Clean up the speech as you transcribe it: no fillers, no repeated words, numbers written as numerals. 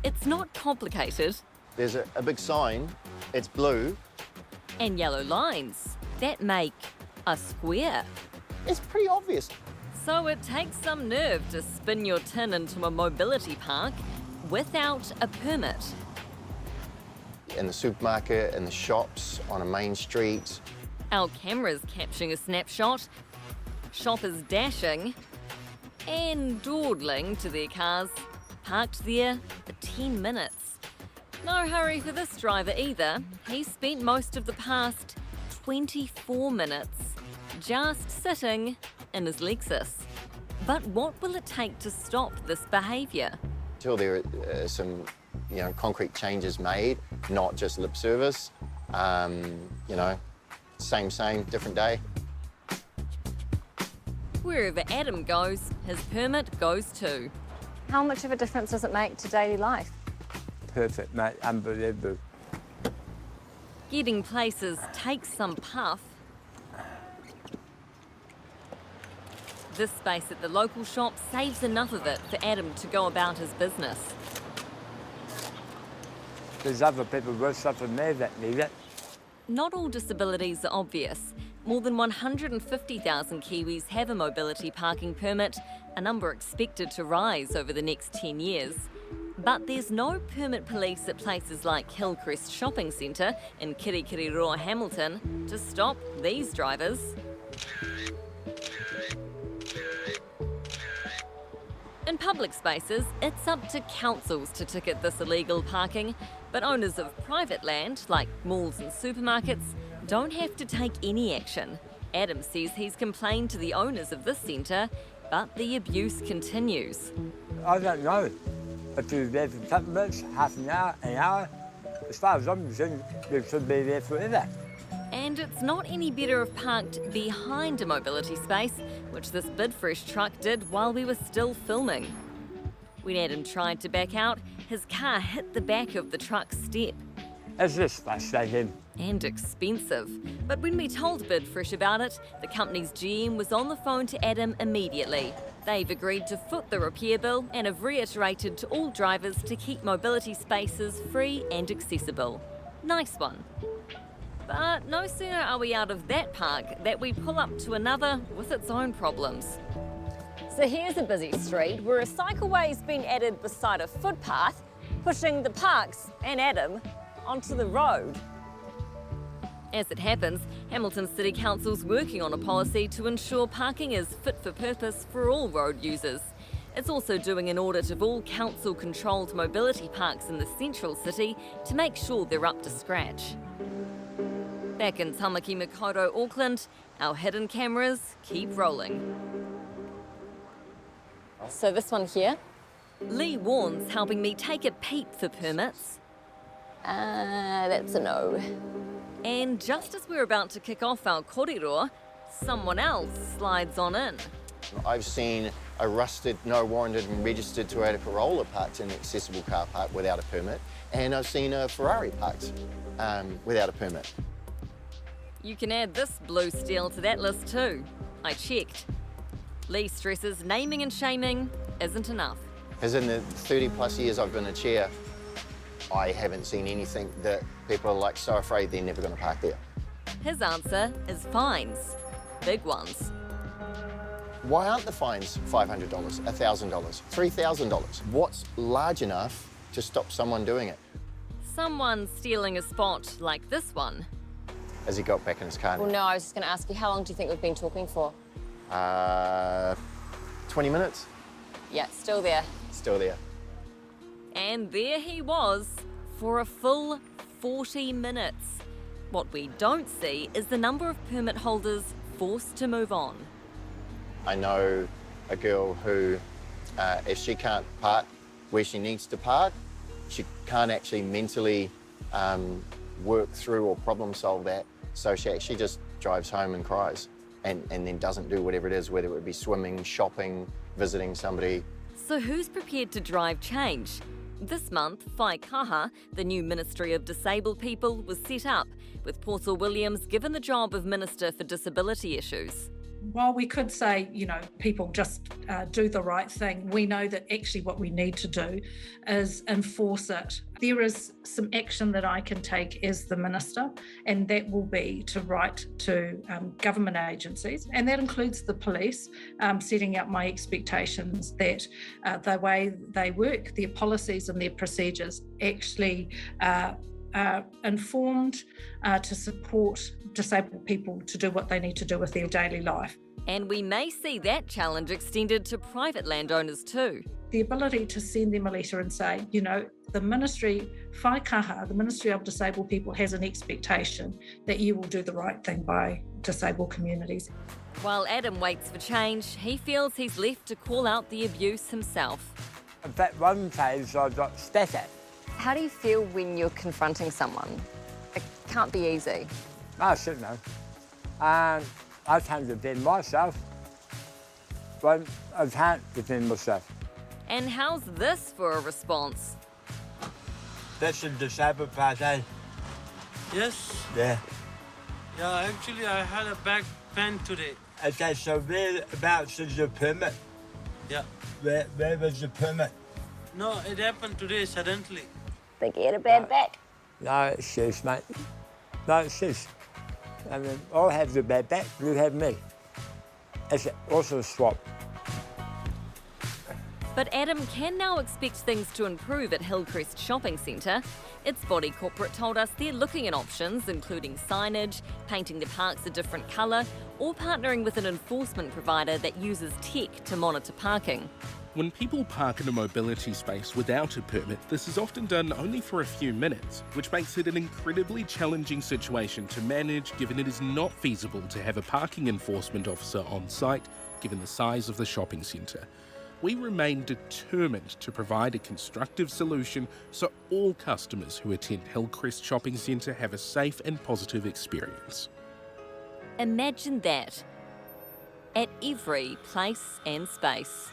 It's not complicated. There's a big sign, it's blue. And yellow lines that make a square. It's pretty obvious. So it takes some nerve to spin your tin into a mobility park without a permit. In the supermarket, in the shops, on a main street. Our camera's capturing a snapshot. Shoppers dashing and dawdling to their cars, parked there for 10 minutes. No hurry for this driver either. He spent most of the past 24 minutes just sitting in his Lexus. But what will it take to stop this behaviour? Until there are some, concrete changes made, not just lip service. Same, different day. Wherever Adam goes, his permit goes too. How much of a difference does it make to daily life? Perfect, mate. Unbelievable. Getting places takes some puff. This space at the local shop saves enough of it for Adam to go about his business. There's other people worse off than me that need it. Not all disabilities are obvious. More than 150,000 Kiwis have a mobility parking permit, a number expected to rise over the next 10 years. But there's no permit police at places like Hillcrest Shopping Centre in Kirikiriroa, Hamilton, to stop these drivers. In public spaces, it's up to councils to ticket this illegal parking, but owners of private land, like malls and supermarkets, don't have to take any action. Adam says he's complained to the owners of this centre, but the abuse continues. I don't know. If you're there for a couple of minutes, half an hour, as far as I'm concerned, you should be there forever. And it's not any better if parked behind a mobility space, which this Bidfresh truck did while we were still filming. When Adam tried to back out, his car hit the back of the truck's step. It's just frustrating. And expensive. But when we told Bidfresh about it, the company's GM was on the phone to Adam immediately. They've agreed to foot the repair bill and have reiterated to all drivers to keep mobility spaces free and accessible. Nice one. But no sooner are we out of that park that we pull up to another with its own problems. So here's a busy street where a cycleway's been added beside a footpath, pushing the parks and Adam onto the road. As it happens, Hamilton City Council's working on a policy to ensure parking is fit for purpose for all road users. It's also doing an audit of all council-controlled mobility parks in the central city to make sure they're up to scratch. Back in Tamaki Makaurau, Auckland, our hidden cameras keep rolling. So this one here? Lee Warren's helping me take a peep for permits. That's a no. And just as we're about to kick off our kōrero, someone else slides on in. I've seen a rusted, no warranted and registered Toyota Corolla parked in an accessible car park without a permit, and I've seen a Ferrari parked without a permit. You can add this blue steel to that list too. I checked. Lee stresses naming and shaming isn't enough. As in the 30 plus years I've been a chair, I haven't seen anything that people are like so afraid they're never going to park there. His answer is fines. Big ones. Why aren't the fines $500, $1,000, $3,000? What's large enough to stop someone doing it? Someone stealing a spot like this one. Has he got back in his car now? Well, no, I was just going to ask you, how long do you think we've been talking for? 20 minutes. Yeah, still there. Still there. And there he was for a full 40 minutes. What we don't see is the number of permit holders forced to move on. I know a girl who, if she can't park where she needs to park, she can't actually mentally work through or problem solve that. So she actually just drives home and cries and then doesn't do whatever it is, whether it be swimming, shopping, visiting somebody. So who's prepared to drive change? This month, Whai Kaha, the new Ministry of Disabled People, was set up, with Portal Williams given the job of Minister for Disability Issues. while we could say, people just do the right thing, we know that actually what we need to do is enforce it. There is some action that I can take as the minister, and that will be to write to government agencies, and that includes the police, setting out my expectations that the way they work, their policies and their procedures actually informed to support disabled people to do what they need to do with their daily life. And we may see that challenge extended to private landowners too. The ability to send them a letter and say, the Ministry, Whai Kaha, the Ministry of Disabled People has an expectation that you will do the right thing by disabled communities. While Adam waits for change, he feels he's left to call out the abuse himself. In fact, one case I got spat at. How do you feel when you're confronting someone? It can't be easy. I should know. And I can't defend myself, but I can't defend myself. And how's this for a response? That's a disabled party. Yes. Yeah. Yeah, actually I had a back pain today. Okay, so whereabouts is the permit? Yeah. Where was the permit? No, it happened today suddenly. Think he had a bad back? No, it's just, mate. No, it's just. I mean, I'll have the bad back, you have me. It's also a swap. But Adam can now expect things to improve at Hillcrest Shopping Centre. Its body corporate told us they're looking at options, including signage, painting the parks a different colour, or partnering with an enforcement provider that uses tech to monitor parking. When people park in a mobility space without a permit, this is often done only for a few minutes, which makes it an incredibly challenging situation to manage, given it is not feasible to have a parking enforcement officer on site, given the size of the shopping centre. We remain determined to provide a constructive solution so all customers who attend Hillcrest Shopping Centre have a safe and positive experience. Imagine that at every place and space.